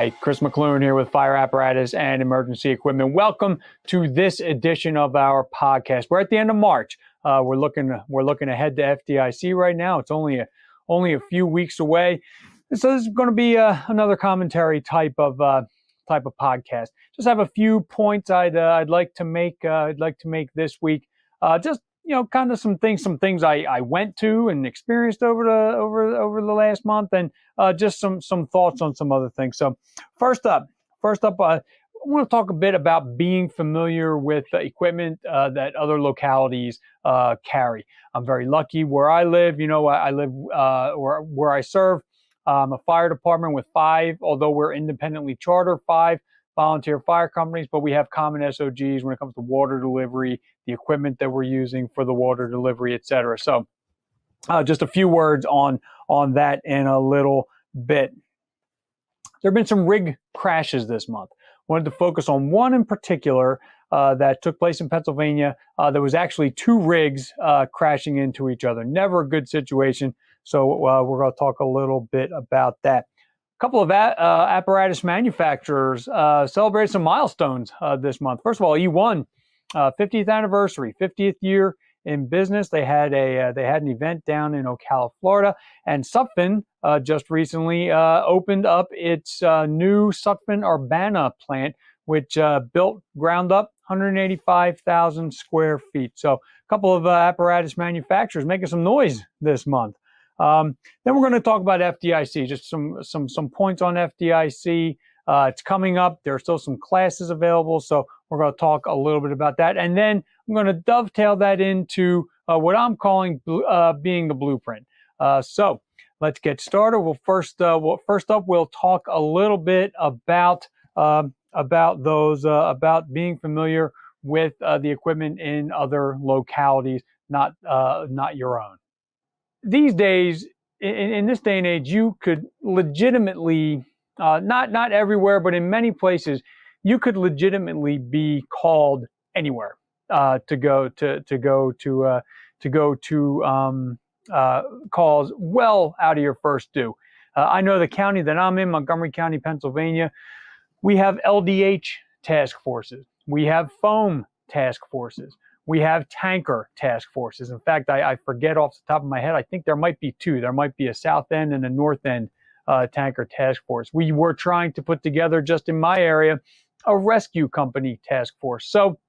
Hi, Chris Mc Loone here with Fire Apparatus and Emergency Equipment. Welcome to this edition of our podcast. We're at the end of March. We're looking ahead to FDIC right now. It's only a few weeks away, so this is going to be another commentary type of podcast. Just have a few points I'd like to make. This week. Just kind of some things I went to and experienced over the last month, and just some thoughts on some other things. So first up, I want to talk a bit about being familiar with the equipment that other localities carry. I'm very lucky where I live. I live where I serve. A fire department with 5, although we're independently chartered, 5 volunteer fire companies, but we have common SOGs when it comes to water delivery, the equipment that we're using for the water delivery, et cetera. So just a few words on that in a little bit. There have been some rig crashes this month. Wanted to focus on one in particular that took place in Pennsylvania. There was actually 2 rigs crashing into each other. Never a good situation. So we're going to talk a little bit about that. A couple of apparatus manufacturers celebrated some milestones this month. First of all, E1, 50th anniversary, 50th year in business. They had an event down in Ocala, Florida, and Sutphen just recently opened up its new Sutphen Urbana plant, which built ground up 185,000 square feet. So a couple of apparatus manufacturers making some noise this month. Then we're going to talk about FDIC, just some points on FDIC. It's coming up. There are still some classes available, so we're going to talk a little bit about that. And then I'm going to dovetail that into what I'm calling being the blueprint. So let's get started. First up, we'll talk a little bit about being familiar with the equipment in other localities, not your own. These days, in this day and age, you could legitimately, not everywhere, but in many places, you could legitimately be called anywhere to go to calls well out of your first due. I know the county that I'm in, Montgomery County, Pennsylvania, we have LDH task forces, we have foam task forces. We have tanker task forces. In fact, I forget off the top of my head, I think there might be 2. There might be a south end and a north end tanker task force. We were trying to put together, just in my area, a rescue company task force. So,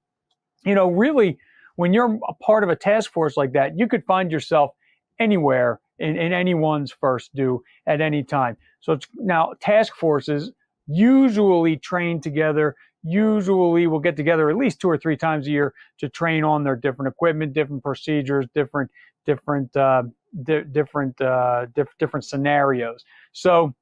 really, when you're a part of a task force like that, you could find yourself anywhere in anyone's first due at any time. So now task forces usually train together. Usually we'll get together at least 2 or 3 times a year to train on their different equipment, different procedures, different scenarios. So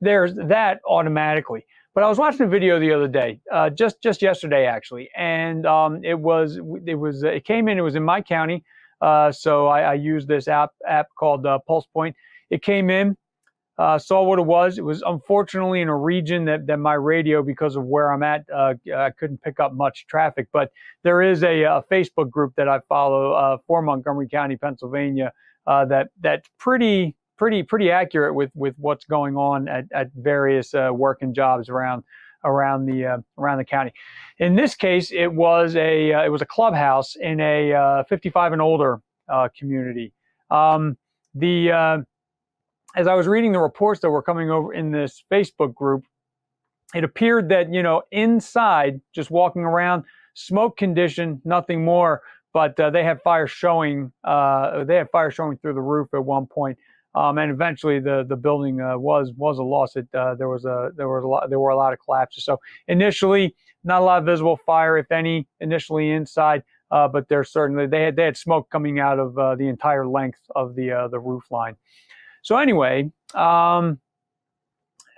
there's that automatically. But I was watching a video the other day, just yesterday actually, and it came in. It was in my county, so I used this app called Pulse Point. It came in. Saw what it was. It was unfortunately in a region that my radio, because of where I'm at, I couldn't pick up much traffic. But there is a Facebook group that I follow for Montgomery County, Pennsylvania, that's pretty accurate with what's going on at various working jobs around the county. In this case, it was a clubhouse in a 55 and older community. As I was reading the reports that were coming over in this Facebook group, it appeared that, inside, just walking around, smoke condition, nothing more, but they had fire showing. They had fire showing through the roof at one point, and eventually the building was a loss. There were a lot of collapses. So initially, not a lot of visible fire, if any, initially inside, but there's certainly they had smoke coming out of the entire length of the roof line. So anyway, a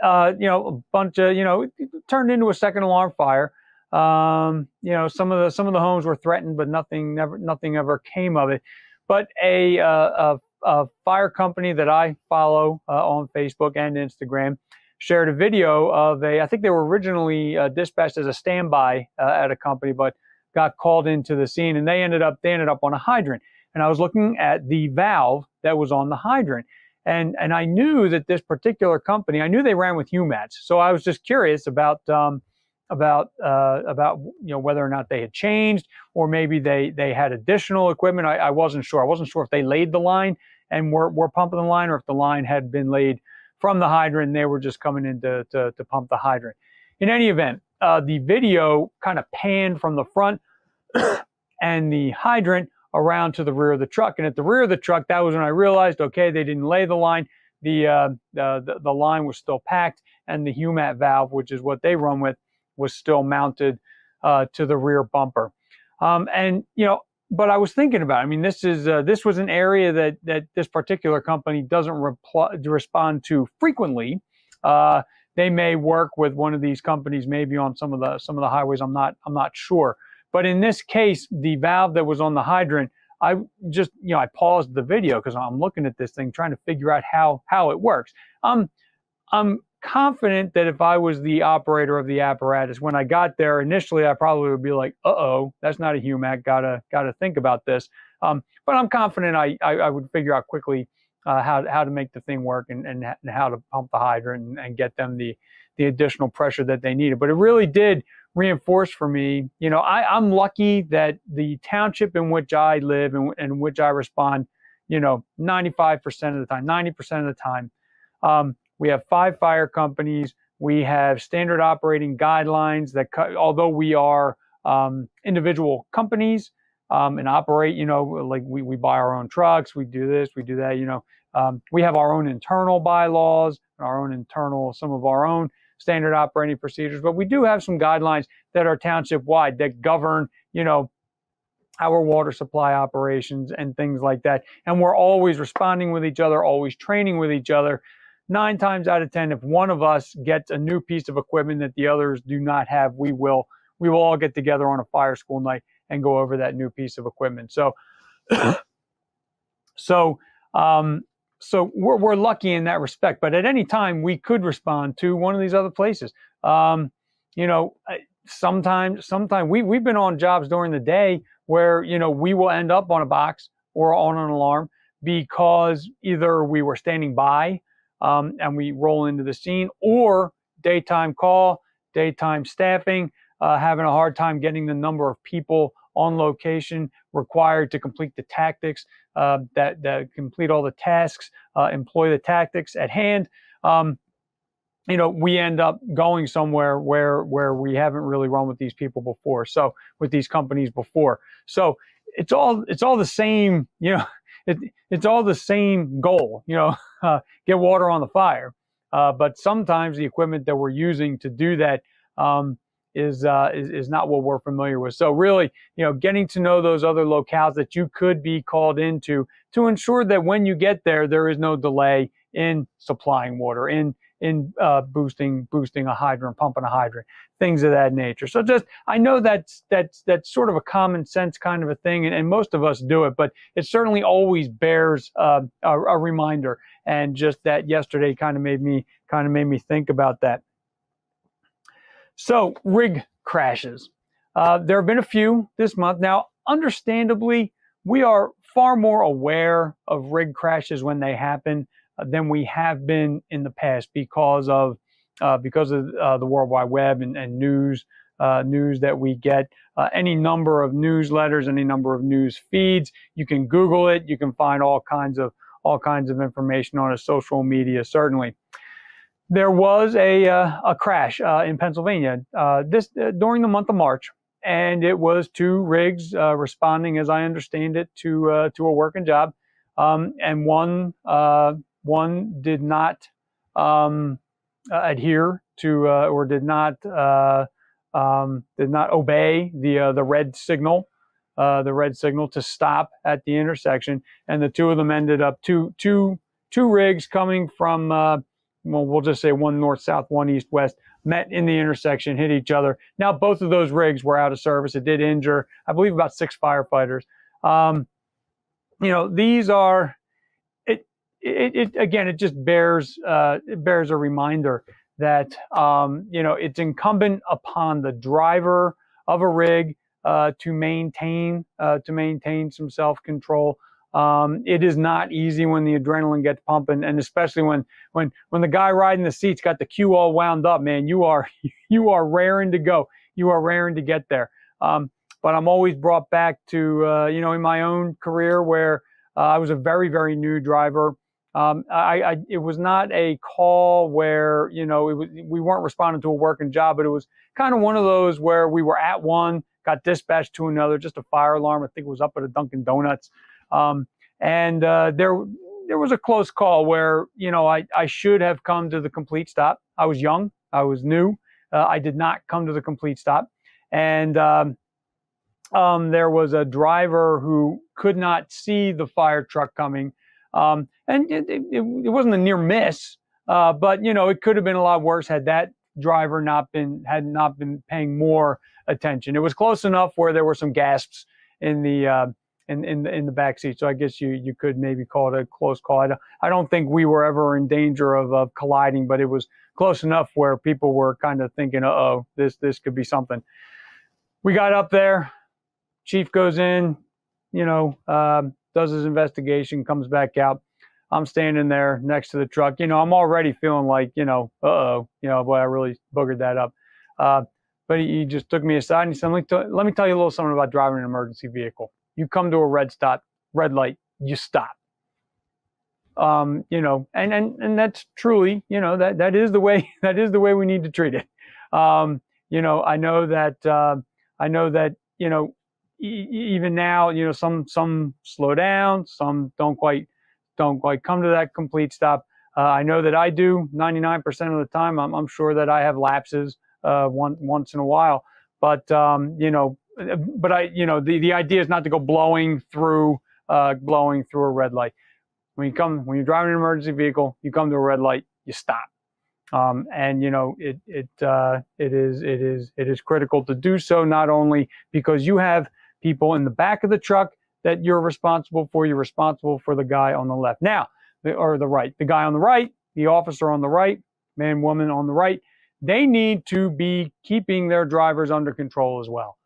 bunch of, it turned into a second alarm fire. Some of the homes were threatened, but nothing ever came of it. But a fire company that I follow on Facebook and Instagram shared a video of I think they were originally dispatched as a standby at a company, but got called into the scene, and they ended up on a hydrant. And I was looking at the valve that was on the hydrant. And I knew that this particular company, I knew they ran with UMATs, so I was just curious about whether or not they had changed, or maybe they had additional equipment. I wasn't sure. I wasn't sure if they laid the line and were pumping the line, or if the line had been laid from the hydrant and they were just coming in to pump the hydrant. In any event, the video kind of panned from the front and the hydrant around to the rear of the truck. And at the rear of the truck, that was when I realized, okay, they didn't lay the line. The line was still packed, and the UMAT valve, which is what they run with, was still mounted to the rear bumper. But I was thinking about it. I mean, this was an area that this particular company doesn't respond to frequently. They may work with one of these companies, maybe on some of the highways. I'm not sure. But in this case, the valve that was on the hydrant, I paused the video because I'm looking at this thing, trying to figure out how it works. I'm confident that if I was the operator of the apparatus, when I got there initially, I probably would be like, "Uh-oh, that's not a UMAC. Gotta think about this." But I'm confident I would figure out quickly how to make the thing work and how to pump the hydrant and get them the additional pressure that they needed. But it really did reinforce for me, I'm lucky that the township in which I live and in which I respond, 95% of the time, 90% of the time, we have 5 fire companies. We have standard operating guidelines that, although we are individual companies and operate, like we buy our own trucks, we do this, we do that, we have our own internal bylaws, some of our own standard operating procedures, but we do have some guidelines that are township wide that govern, our water supply operations and things like that. And we're always responding with each other, always training with each other. 9 times out of 10, if one of us gets a new piece of equipment that the others do not have, we will all get together on a fire school night and go over that new piece of equipment. So we're lucky in that respect, but at any time we could respond to one of these other places. Sometimes we've been on jobs during the day where, we will end up on a box or on an alarm because either we were standing by and we roll into the scene, or daytime call, daytime staffing, having a hard time getting the number of people on location required to complete the tactics, that complete all the tasks, employ the tactics at hand. We end up going somewhere where we haven't really run with these people before. So with these companies before. So it's all the same, it's all the same goal, get water on the fire. But sometimes the equipment that we're using to do that, is not what we're familiar with. So really, getting to know those other locales that you could be called into to ensure that when you get there, there is no delay in supplying water, in boosting a hydrant, pumping a hydrant, things of that nature. So I know that's sort of a common sense kind of a thing, and most of us do it, but it certainly always bears a reminder. And just that yesterday kind of made me think about that. So rig crashes. There have been a few this month. Now, understandably, we are far more aware of rig crashes when they happen than we have been in the past because of the World Wide Web and news that we get. Any number of newsletters, any number of news feeds. You can Google it. You can find all kinds of information on a social media. Certainly. There was a crash in Pennsylvania during the month of March, and it was 2 rigs responding, as I understand it, to a working job, and one did not adhere to or did not obey the red signal to stop at the intersection, and the 2 of them ended up two rigs coming from. We'll just say one north-south, one east-west, met in the intersection, hit each other. Now, both of those rigs were out of service. It did injure, I believe, about 6 firefighters. These are, again, it just bears a reminder that, it's incumbent upon the driver of a rig to maintain some self-control, It is not easy when the adrenaline gets pumping, and especially when the guy riding the seat's got the cue all wound up, man, you are you are raring to go. You are raring to get there. But I'm always brought back to in my own career where I was a very, very new driver. It was not a call where we weren't responding to a working job, but it was kind of one of those where we were at one, got dispatched to another, just a fire alarm. I think it was up at a Dunkin' Donuts. And there was a close call where, I should have come to the complete stop. I was young. I was new. I did not come to the complete stop. And there was a driver who could not see the fire truck coming. And it wasn't a near miss, but, it could have been a lot worse had that driver had not been paying more attention. It was close enough where there were some gasps in the in the back seat. So I guess you could maybe call it a close call. I don't think we were ever in danger of colliding, but it was close enough where people were kind of thinking, uh-oh, this could be something. We got up there. Chief goes in, does his investigation, comes back out. I'm standing there next to the truck. I'm already feeling like, uh-oh, boy, I really boogered that up. But he just took me aside and he said, let me tell you a little something about driving an emergency vehicle. You come to a red light, you stop. And that's truly, that is the way we need to treat it. I know that, even now, some slow down, some don't quite come to that complete stop. I know that I do 99% of the time. I'm sure that I have lapses once in a while, but the idea is not to go blowing through a red light. When you're driving an emergency vehicle, you come to a red light, you stop. It is critical to do so, not only because you have people in the back of the truck that you're responsible for the guy on the left. Now, or the right, the guy on the right, the officer on the right, man, woman on the right, they need to be keeping their drivers under control as well.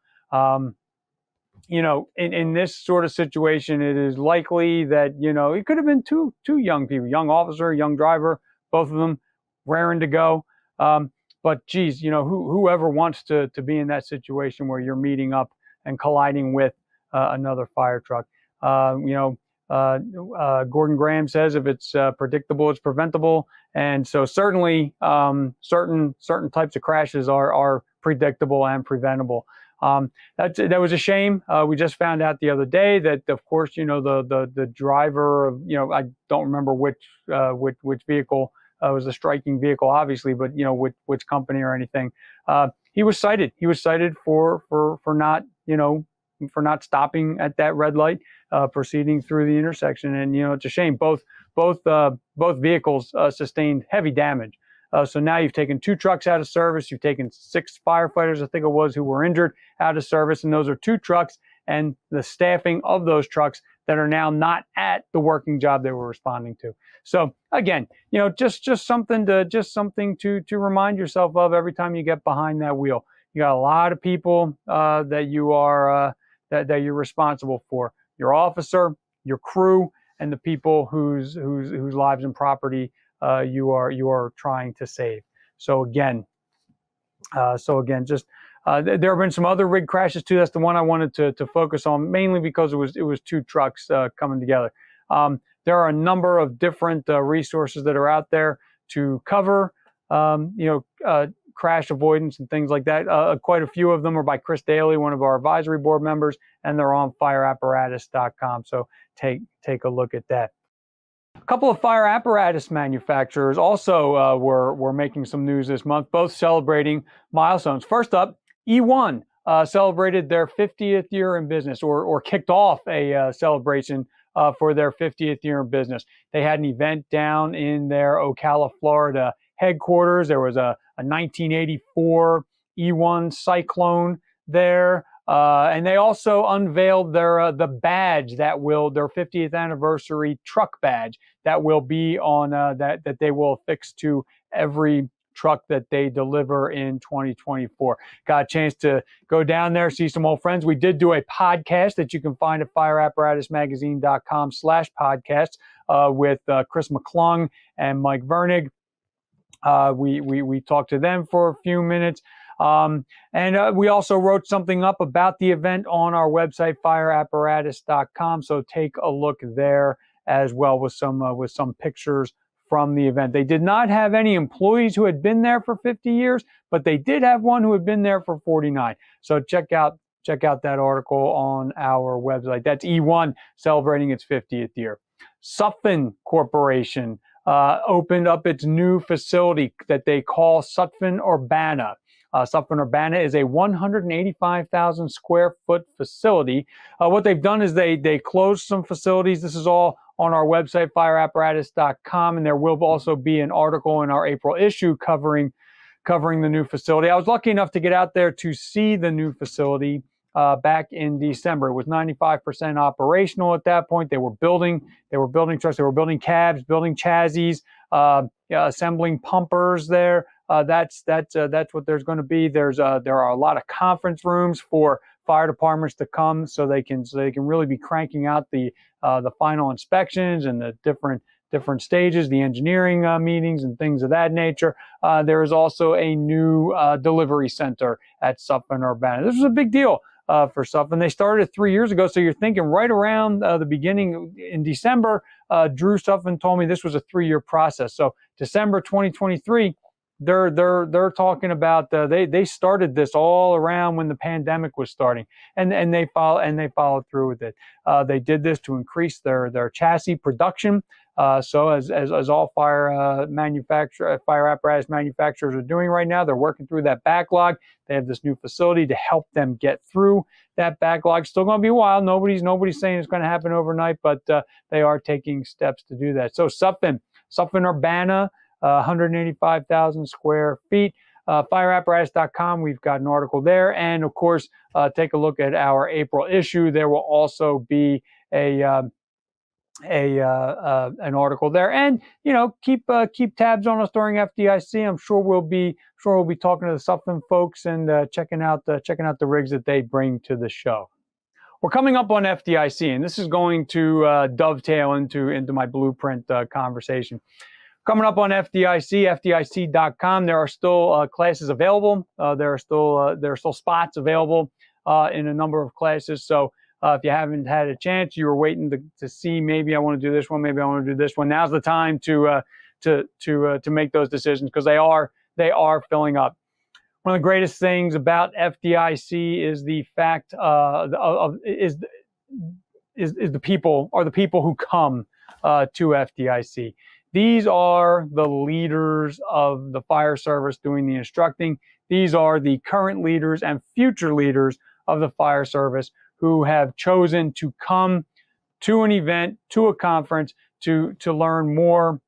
In this sort of situation, it is likely that, it could have been two young people, young officer, young driver, both of them raring to go. But geez, whoever wants to be in that situation where you're meeting up and colliding with another fire truck. Gordon Graham says if it's predictable, it's preventable. And so certainly certain types of crashes are predictable and preventable. That was a shame. We just found out the other day that, of course, the driver of, I don't remember which vehicle was the striking vehicle, obviously, but which company or anything. He was cited. He was cited for not stopping at that red light, proceeding through the intersection. And it's a shame. Both vehicles sustained heavy damage. So now you've taken 2 trucks out of service. You've taken 6 firefighters, I think it was, who were injured out of service. And those are 2 trucks and the staffing of those trucks that are now not at the working job they were responding to. So again, just something to remind yourself of every time you get behind that wheel. You got a lot of people that you are that you're responsible for. Your officer, your crew, and the people whose lives and property you are trying to save. So again, just there have been some other rig crashes too. That's the one I wanted to focus on, mainly because it was 2 trucks coming together. There are a number of different resources that are out there to cover crash avoidance and things like that. Quite a few of them are by Chris Daly, one of our advisory board members, and they're on fireapparatus.com. So take a look at that. A couple of fire apparatus manufacturers also were making some news this month, both celebrating milestones. First up, E1 celebrated their 50th year in business, or kicked off a celebration for their 50th year in business. They had an event down in their Ocala, Florida headquarters. There was a 1984 E1 Cyclone there. And they also unveiled the badge their 50th anniversary truck badge that will be on that they will affix to every truck that they deliver in 2024. Got a chance to go down there, see some old friends. We did do a podcast that you can find at fireapparatusmagazine.com/podcasts with Chris McClung and Mike Vernig. We talked to them for a few minutes. And we also wrote something up about the event on our website, fireapparatus.com. So take a look there as well with some pictures from the event. They did not have any employees who had been there for 50 years, but they did have one who had been there for 49. So check out that article on our website. That's E1 celebrating its 50th year. Sutphen Corporation opened up its new facility that they call Sutphen Urbana. Sutphen Urbana is a 185,000 square foot facility. What they've done is they closed some facilities. This is all on our website, fireapparatus.com, and there will also be an article in our April issue covering the new facility. I was lucky enough to get out there to see the new facility back in December. It was 95% operational at that point. They were building trucks, they were building cabs, building chassis, assembling pumpers there. That's what there's going to be. There are a lot of conference rooms for fire departments to come, so they can really be cranking out the final inspections and the different stages, the engineering meetings and things of that nature. There is also a new delivery center at Sutphen Urbana. This was a big deal for Sutphen. They started 3 years ago, so you're thinking right around the beginning in December. Drew Sutphen told me this was a 3-year process. So December 2023. They're talking about they started this all around when the pandemic was starting, and they followed through with it. They did this to increase their chassis production. So as all fire apparatus manufacturers are doing right now, they're working through that backlog. They have this new facility to help them get through that backlog. Still going to be a while. Nobody's saying it's going to happen overnight, but they are taking steps to do that. So Sutphen Urbana. 185,000 square feet. Fireapparatus.com. We've got an article there, and of course, take a look at our April issue. There will also be an article there, and keep tabs on us during FDIC. I'm sure we'll be talking to the Sutphen folks and checking out the rigs that they bring to the show. We're coming up on FDIC, and this is going to dovetail into my blueprint conversation. Coming up on FDIC, FDIC.com. There are still classes available. There are still spots available in a number of classes. So if you haven't had a chance, you were waiting to see, maybe I want to do this one, maybe I want to do this one. Now's the time to make those decisions, because they are filling up. One of the greatest things about FDIC is the fact is the people who come to FDIC. These are the leaders of the fire service doing the instructing. These are the current leaders and future leaders of the fire service who have chosen to come to an event, to a conference, to learn more,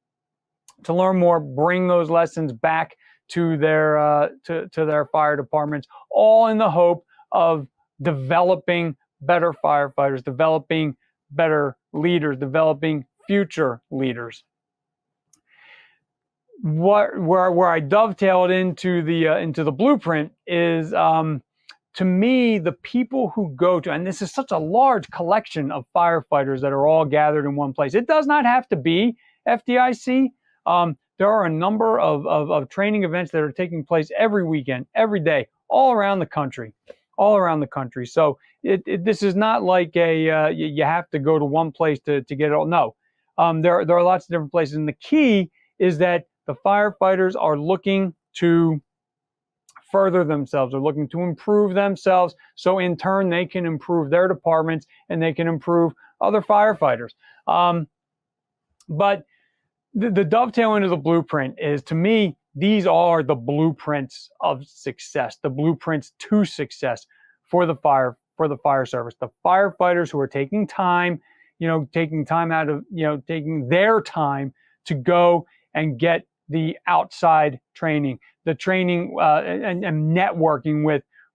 bring those lessons back to their fire departments, all in the hope of developing better firefighters, developing better leaders, developing future leaders. Where I dovetailed into the blueprint is, to me, the people who go to, and this is such a large collection of firefighters that are all gathered in one place. It does not have to be FDIC. There are a number of training events that are taking place every weekend, every day, all around the country. So this is not like you have to go to one place to get it all. No, there are lots of different places, and the key is that the firefighters are looking to further themselves, are looking to improve themselves, so in turn they can improve their departments and they can improve other firefighters. But the dovetail into the blueprint is, to me, these are the blueprints of success, the blueprints to success for the fire service. The firefighters who are taking time out of, taking their time to go and get the outside training, the training and networking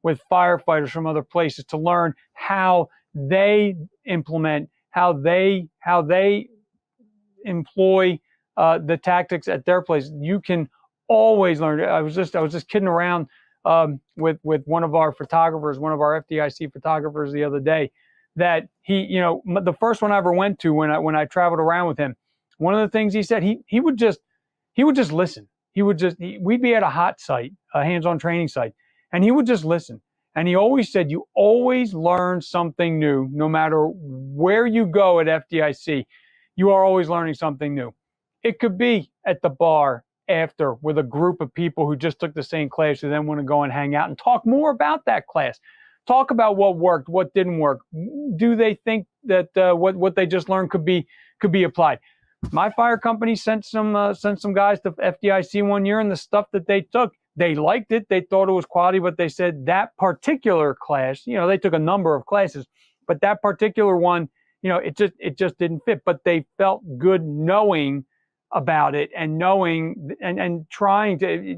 with firefighters from other places to learn how they implement, how they employ the tactics at their place. You can always learned. I was just kidding around with one of our photographers, one of our FDIC photographers the other day, that he, the first one I ever went to when I traveled around with him, one of the things he said, he would just listen. We'd be at a hot site, a hands-on training site, and he would just listen. And he always said, you always learn something new, no matter where you go at FDIC, you are always learning something new. It could be at the bar after with a group of people who just took the same class who then want to go and hang out and talk more about that class. Talk about what worked, what didn't work. Do they think that what they just learned could be applied? My fire company sent some guys to FDIC one year, and the stuff that they took, they liked it. They thought it was quality, but they said that particular class, they took a number of classes, but that particular one, it just didn't fit. But they felt good knowing about it and knowing and trying to,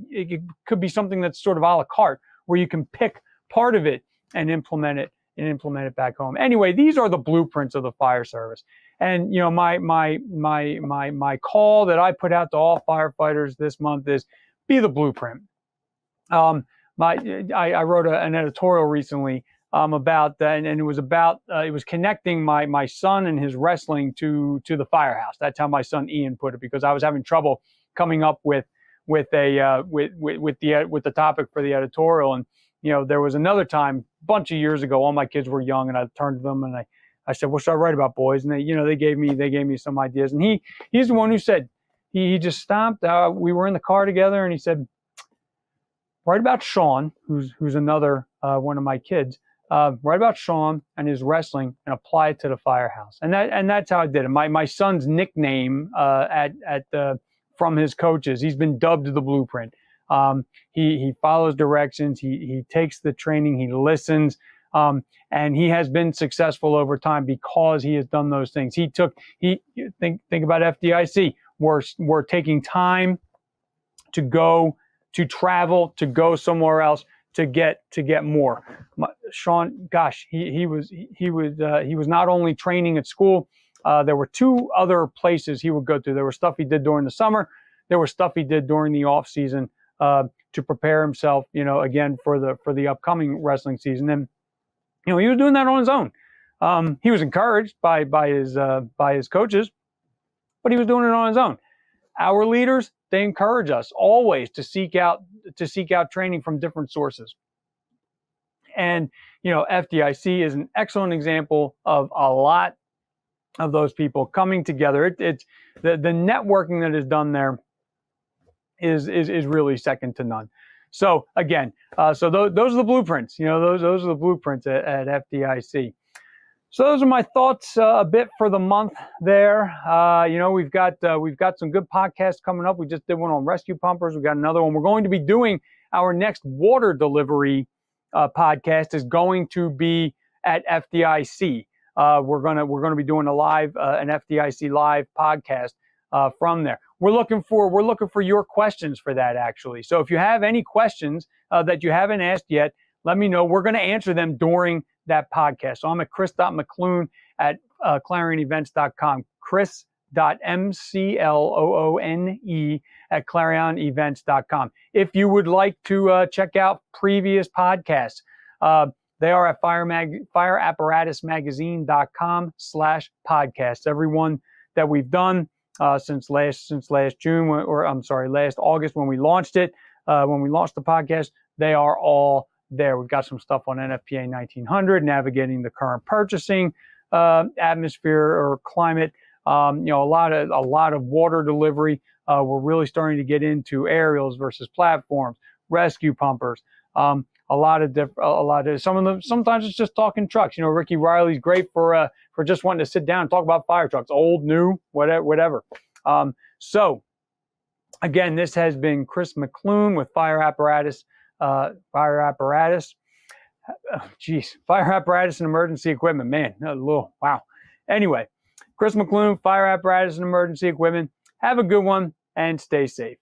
it could be something that's sort of a la carte where you can pick part of it and implement it back home. Anyway, these are the blueprints of the fire service. And my call that I put out to all firefighters this month is be the blueprint. I wrote an editorial recently about that, and it was about it was connecting my son and his wrestling to the firehouse. That's how my son Ian put it, because I was having trouble coming up with the topic for the editorial. And there was another time a bunch of years ago, all my kids were young, and I turned to them and I said, what should I write about, boys? And they gave me some ideas. And he's the one who said, he just stopped. We were in the car together, and he said, write about Sean, who's another one of my kids. Write about Sean and his wrestling and apply it to the firehouse. And that's how I did it. My son's nickname from his coaches, he's been dubbed the Blueprint. He follows directions. He takes the training. He listens. And he has been successful over time because he has done those things. Think about FDIC. We're taking time to travel, to go somewhere else, to get more. Sean, gosh, he was not only training at school. There were 2 other places he would go to. There was stuff he did during the summer. There was stuff he did during the off season to prepare himself, again for the upcoming wrestling season. And he was doing that on his own. He was encouraged by his coaches, but he was doing it on his own. Our leaders, they encourage us always to seek out training from different sources. And FDIC is an excellent example of a lot of those people coming together. It's the networking that is done there is really second to none. So again, those are the blueprints. Those are the blueprints at FDIC. So those are my thoughts a bit for the month there. We've got some good podcasts coming up. We just did one on rescue pumpers. We got another one. We're going to be doing our next water delivery podcast is going to be at FDIC. We're gonna be doing an FDIC live podcast from there. We're looking for your questions for that, actually. So if you have any questions that you haven't asked yet, let me know. We're going to answer them during that podcast. So I'm at chris.mcloone at clarionevents.com. chris.mcloone at clarionevents.com. If you would like to check out previous podcasts, they are at fireapparatusmagazine.com/podcasts. Everyone that we've done since last August when we launched it, when we launched the podcast, they are all there. We've got some stuff on NFPA 1900, navigating the current purchasing atmosphere or climate. A lot of water delivery. We're really starting to get into aerials versus platforms, rescue pumpers. Some of them. Sometimes it's just talking trucks. Ricky Riley's great for just wanting to sit down and talk about fire trucks, old, new, whatever. So again, this has been Chris McLoone with Fire Apparatus. Fire Apparatus and Emergency Equipment. Man, wow. Anyway, Chris McLoone, Fire Apparatus and Emergency Equipment. Have a good one and stay safe.